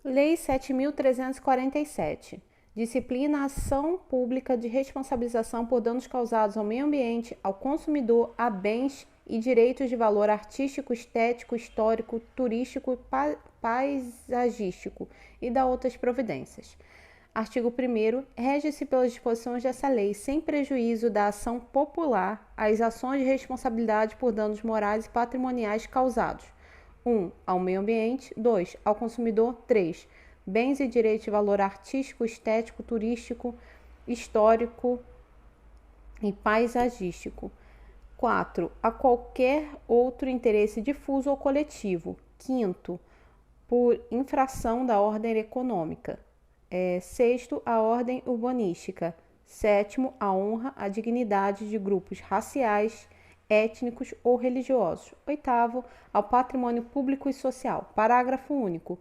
Lei 7.347. Disciplina a ação pública de responsabilização por danos causados ao meio ambiente, ao consumidor, a bens e direitos de valor artístico, estético, histórico, turístico e paisagístico e da outras providências. Artigo 1º. Rege-se pelas disposições dessa lei, sem prejuízo da ação popular, as ações de responsabilidade por danos morais e patrimoniais causados. 1. Ao meio ambiente. 2. Ao consumidor. 3. Bens e direitos de valor artístico, estético, turístico, histórico e paisagístico. 4. A qualquer outro interesse difuso ou coletivo. 5º. Por infração da ordem econômica. 6º, a ordem urbanística. 7º, a honra, a dignidade de grupos raciais, étnicos ou religiosos. 8º, ao patrimônio público e social. Parágrafo único.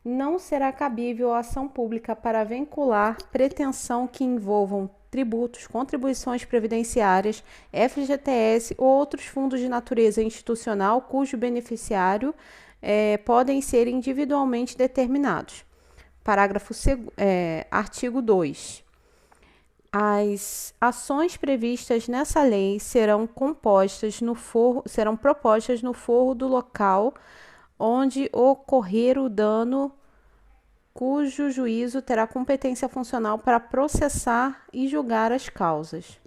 Não será cabível a ação pública para vincular pretensão que envolvam tributos, contribuições previdenciárias, FGTS ou outros fundos de natureza institucional cujo beneficiário podem ser individualmente determinados. Artigo 2. As ações previstas nessa lei serão propostas no forro do local onde ocorrer o dano, cujo juízo terá competência funcional para processar e julgar as causas.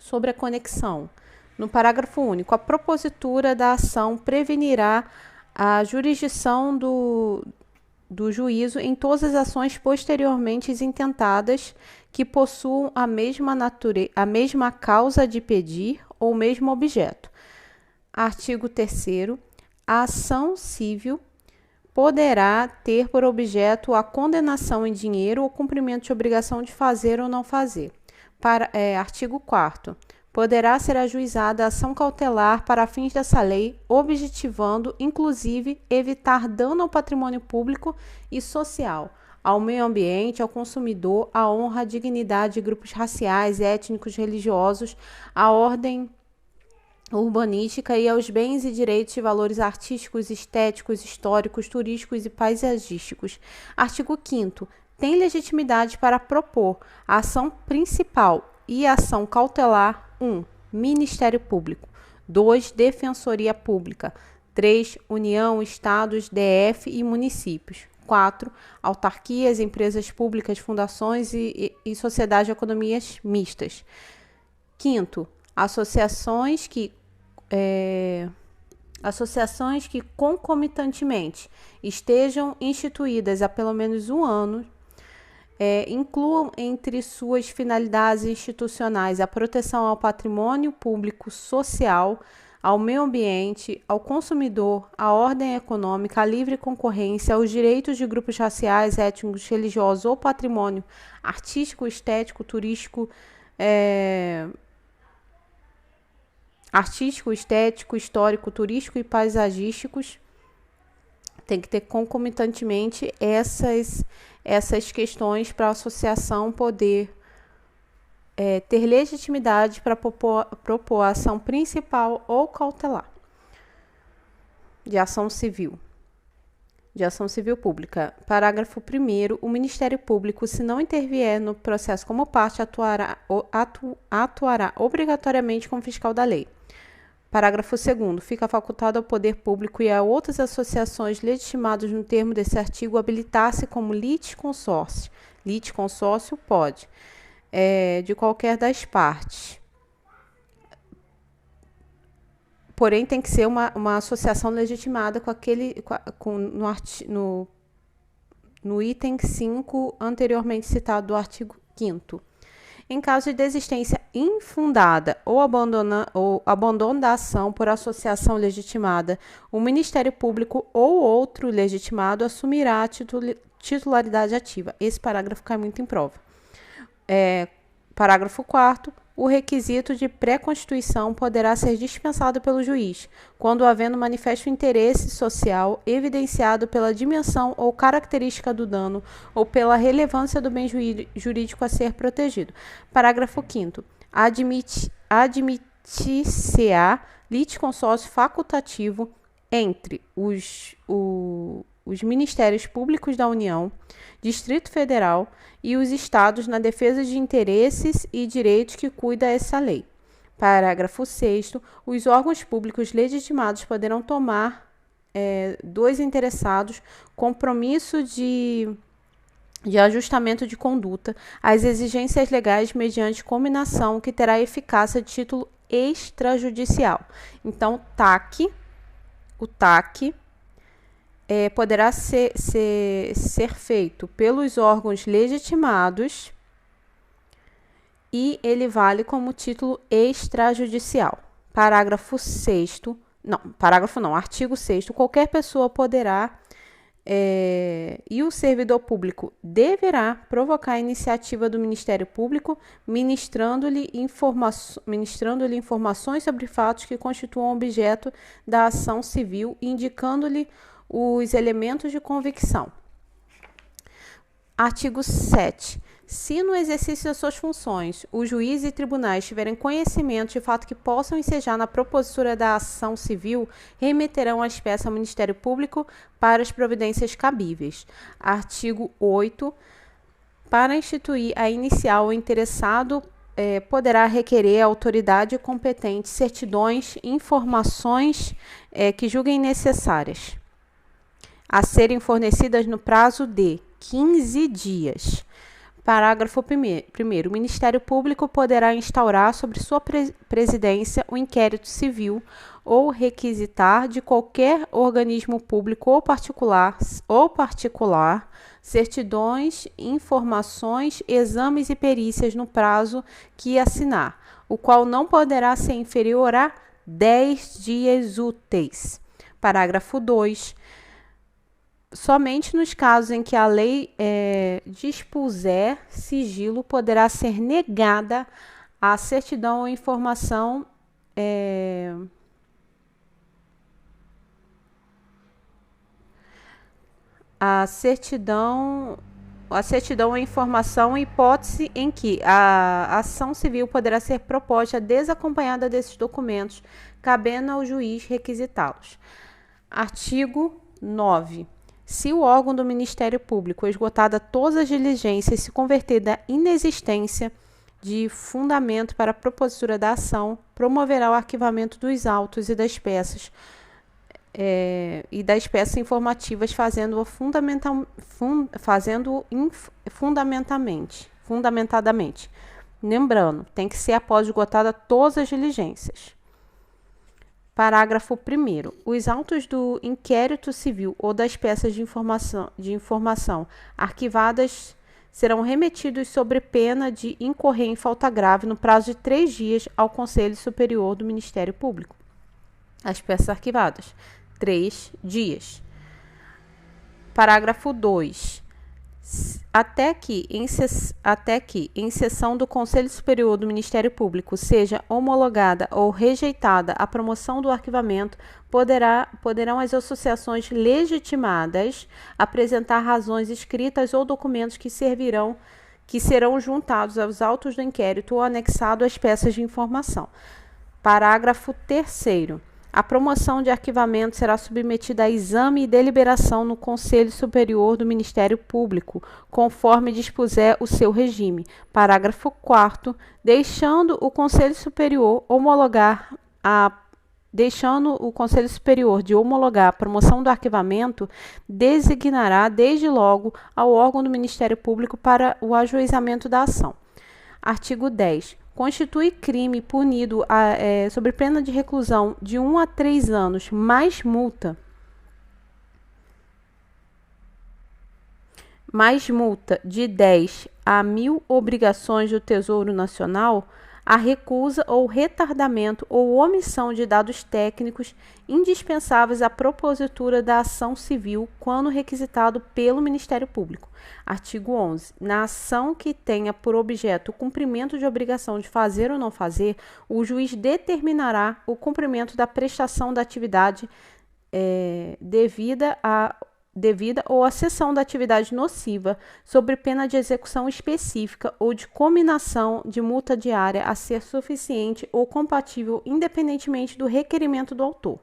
Sobre a conexão. No parágrafo único, a propositura da ação prevenirá a jurisdição do juízo em todas as ações posteriormente intentadas que possuam a mesma causa de pedir ou o mesmo objeto. Artigo 3º. A ação civil poderá ter por objeto a condenação em dinheiro ou cumprimento de obrigação de fazer ou não fazer. Artigo 4º. Poderá ser ajuizada a ação cautelar para fins dessa lei, objetivando, inclusive, evitar dano ao patrimônio público e social, ao meio ambiente, ao consumidor, à honra, à dignidade de grupos raciais, étnicos, religiosos, à ordem urbanística e aos bens e direitos de valores artísticos, estéticos, históricos, turísticos e paisagísticos. Artigo 5º. Tem legitimidade para propor a ação principal e a ação cautelar. 1. Ministério Público. 2. Defensoria Pública. 3. União, Estados, DF e municípios. 4. Autarquias, empresas públicas, fundações e sociedades de economias mistas. 5º. Associações que concomitantemente estejam instituídas há pelo menos um ano, incluam entre suas finalidades institucionais a proteção ao patrimônio público social, ao meio ambiente, ao consumidor, à ordem econômica, à livre concorrência, aos direitos de grupos raciais, étnicos, religiosos ou patrimônio artístico, estético, turístico, histórico, turístico e paisagísticos. Tem que ter concomitantemente essas questões para a associação poder ter legitimidade para propor a ação principal ou cautelar de ação civil pública. Parágrafo 1º. O Ministério Público, se não intervier no processo como parte, atuará obrigatoriamente como fiscal da lei. Parágrafo 2º. Fica facultado ao Poder Público e a outras associações legitimadas no termo desse artigo habilitar-se como litisconsórcio. Litisconsórcio pode, de qualquer das partes. Porém, tem que ser uma associação legitimada no item 5 anteriormente citado do artigo 5º. Em caso de desistência infundada ou abandono da ação por associação legitimada, o Ministério Público ou outro legitimado assumirá a titularidade ativa. Esse parágrafo cai muito em prova. Parágrafo 4º. O requisito de pré-constituição poderá ser dispensado pelo juiz, quando havendo manifesto interesse social evidenciado pela dimensão ou característica do dano ou pela relevância do bem jurídico a ser protegido. Parágrafo 5º. Admitir-se-á litisconsórcio facultativo entre os Ministérios Públicos da União, Distrito Federal e os estados na defesa de interesses e direitos que cuida essa lei. Parágrafo 6º. Os órgãos públicos legitimados poderão tomar dos interessados compromisso de ajustamento de conduta às exigências legais mediante combinação que terá eficácia de título extrajudicial. Então, o TAC poderá ser feito pelos órgãos legitimados e ele vale como título extrajudicial. Artigo 6º. Qualquer pessoa poderá e o servidor público deverá provocar a iniciativa do Ministério Público, ministrando-lhe informações sobre fatos que constituam objeto da ação civil, indicando-lhe os elementos de convicção. Artigo 7. Se no exercício das suas funções, os juízes e tribunais tiverem conhecimento de fato que possam ensejar na propositura da ação civil, remeterão a espécie ao Ministério Público para as providências cabíveis. Artigo 8. Para instituir a inicial, o interessado poderá requerer à autoridade competente certidões, informações que julguem necessárias a serem fornecidas no prazo de 15 dias. Parágrafo 1º. O Ministério Público poderá instaurar sobre sua presidência o inquérito civil ou requisitar de qualquer organismo público ou particular certidões, informações, exames e perícias no prazo que assinar, o qual não poderá ser inferior a 10 dias úteis. Parágrafo 2. Somente nos casos em que a lei dispuser sigilo, poderá ser negada a certidão ou informação a certidão ou informação em hipótese em que a ação civil poderá ser proposta desacompanhada desses documentos, cabendo ao juiz requisitá-los. Artigo 9. Se o órgão do Ministério Público, esgotada todas as diligências, se converter da inexistência de fundamento para a propositura da ação, promoverá o arquivamento dos autos e das peças informativas, fundamentadamente. Lembrando, tem que ser após esgotada todas as diligências. Parágrafo 1º. Os autos do inquérito civil ou das peças de informação arquivadas serão remetidos sobre pena de incorrer em falta grave no prazo de 3 dias ao Conselho Superior do Ministério Público. As peças arquivadas, 3 dias. Parágrafo 2. Até que, em sessão do Conselho Superior do Ministério Público, seja homologada ou rejeitada a promoção do arquivamento, poderão as associações legitimadas apresentar razões escritas ou documentos que serão juntados aos autos do inquérito ou anexados às peças de informação. Parágrafo 3º. A promoção de arquivamento será submetida a exame e deliberação no Conselho Superior do Ministério Público, conforme dispuser o seu regime. Parágrafo 4º. Deixando o Conselho Superior de homologar a promoção do arquivamento, designará desde logo ao órgão do Ministério Público para o ajuizamento da ação. Artigo 10. Constitui crime punido sob pena de reclusão de 1 a 3 anos, mais multa de 10 a 1.000 obrigações do Tesouro Nacional, a recusa ou retardamento ou omissão de dados técnicos indispensáveis à propositura da ação civil quando requisitado pelo Ministério Público. Artigo 11. Na ação que tenha por objeto o cumprimento de obrigação de fazer ou não fazer, o juiz determinará o cumprimento da prestação da atividade devida ou a cessão da atividade nociva, sob pena de execução específica ou de cominação de multa diária a ser suficiente ou compatível, independentemente do requerimento do autor.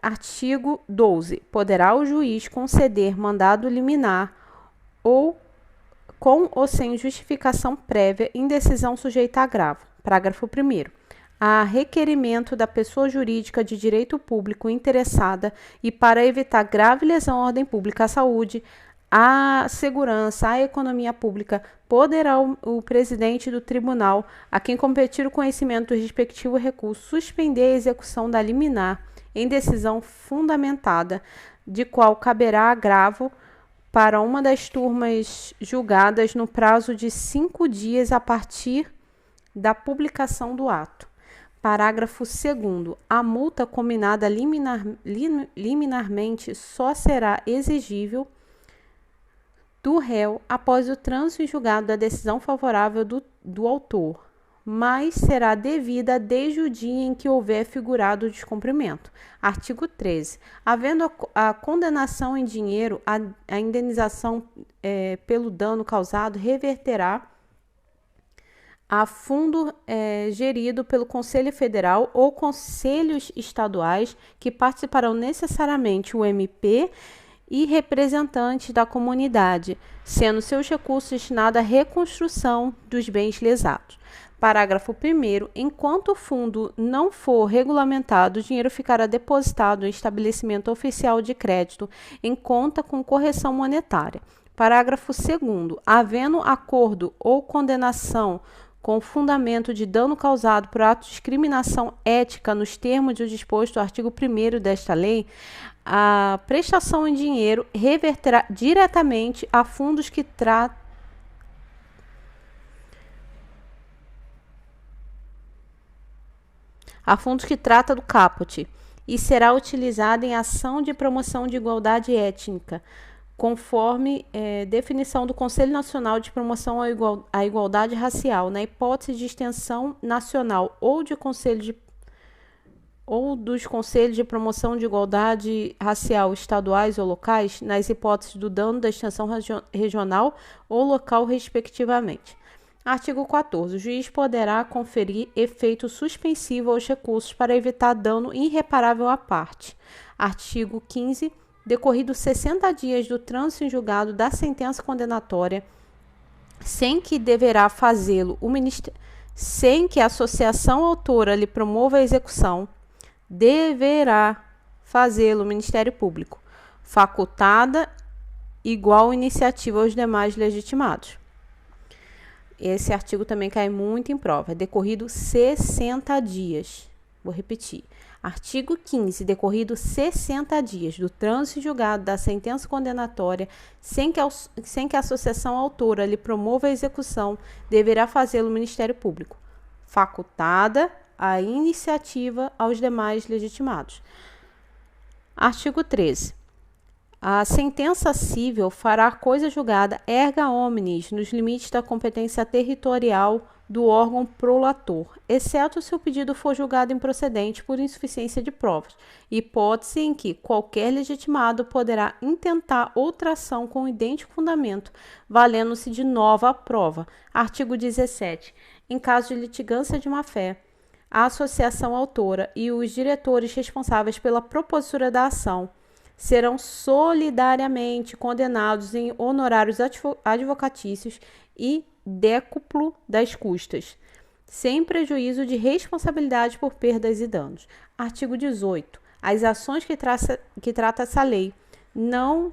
Artigo 12. Poderá o juiz conceder mandado liminar ou com ou sem justificação prévia em decisão sujeita a agravo. Parágrafo 1º. A requerimento da pessoa jurídica de direito público interessada e para evitar grave lesão à ordem pública, à saúde, à segurança, à economia pública, poderá o presidente do tribunal, a quem competir o conhecimento do respectivo recurso, suspender a execução da liminar em decisão fundamentada, de qual caberá agravo para uma das turmas julgadas no prazo de 5 dias a partir da publicação do ato. Parágrafo 2º. A multa combinada liminarmente só será exigível do réu após o trânsito em julgado da decisão favorável do autor, mas será devida desde o dia em que houver figurado o descumprimento. Artigo 13. Havendo a condenação em dinheiro, a indenização pelo dano causado reverterá a fundo gerido pelo Conselho Federal ou conselhos estaduais, que participarão necessariamente o MP e representantes da comunidade, sendo seus recursos destinados à reconstrução dos bens lesados. Parágrafo 1º. Enquanto o fundo não for regulamentado, o dinheiro ficará depositado em estabelecimento oficial de crédito em conta com correção monetária. Parágrafo 2º. Havendo acordo ou condenação com fundamento de dano causado por ato de discriminação ética nos termos do disposto no artigo 1º desta lei, a prestação em dinheiro reverterá diretamente a fundos que trata do caput e será utilizada em ação de promoção de igualdade étnica, conforme definição do Conselho Nacional de Promoção à Igualdade Racial, na hipótese de extensão nacional ou dos Conselhos de Promoção de Igualdade Racial estaduais ou locais, nas hipóteses do dano da extensão regional ou local, respectivamente. Artigo 14. O juiz poderá conferir efeito suspensivo aos recursos para evitar dano irreparável à parte. Artigo 15. Decorridos 60 dias do trânsito em julgado da sentença condenatória, sem que deverá fazê-lo sem que a associação autora lhe promova a execução, deverá fazê-lo o Ministério Público, facultada igual iniciativa aos demais legitimados. Esse artigo também cai muito em prova. Decorrido 60 dias. Vou repetir. Artigo 15. Decorrido 60 dias do trânsito julgado da sentença condenatória, sem que a associação autora lhe promova a execução, deverá fazê-lo o Ministério Público, facultada a iniciativa aos demais legitimados. Artigo 13. A sentença cível fará a coisa julgada erga omnes nos limites da competência territorial do órgão prolator, exceto se o pedido for julgado improcedente por insuficiência de provas, hipótese em que qualquer legitimado poderá intentar outra ação com idêntico fundamento, valendo-se de nova prova. Artigo 17. Em caso de litigância de má-fé, a associação autora e os diretores responsáveis pela propositura da ação serão solidariamente condenados em honorários advocatícios e décuplo das custas, sem prejuízo de responsabilidade por perdas e danos. Artigo 18. As ações que trata essa lei não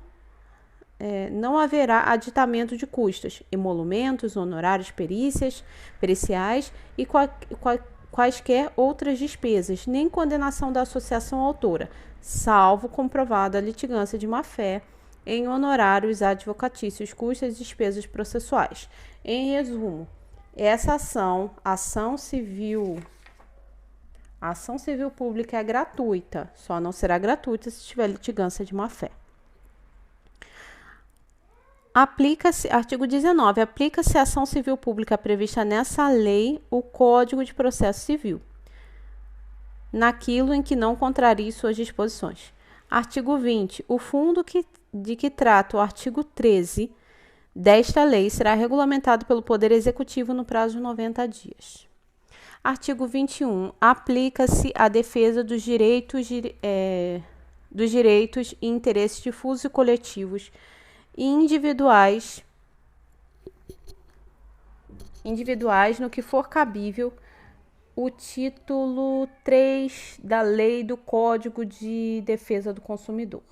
haverá aditamento de custas, emolumentos, honorários periciais e quaisquer outras despesas, nem condenação da associação autora, salvo comprovada a litigância de má-fé em honorários advocatícios, custas e despesas processuais. Em resumo, essa ação civil pública é gratuita, só não será gratuita se tiver litigância de má-fé. Artigo 19. Aplica-se à ação civil pública prevista nessa lei o Código de Processo Civil, naquilo em que não contrarie suas disposições. Artigo 20. O fundo de que trata o artigo 13 desta lei será regulamentado pelo Poder Executivo no prazo de 90 dias. Artigo 21. Aplica-se à defesa dos direitos dos direitos e interesses difusos e coletivos e individuais no que for cabível o título 3 da Lei do Código de Defesa do Consumidor.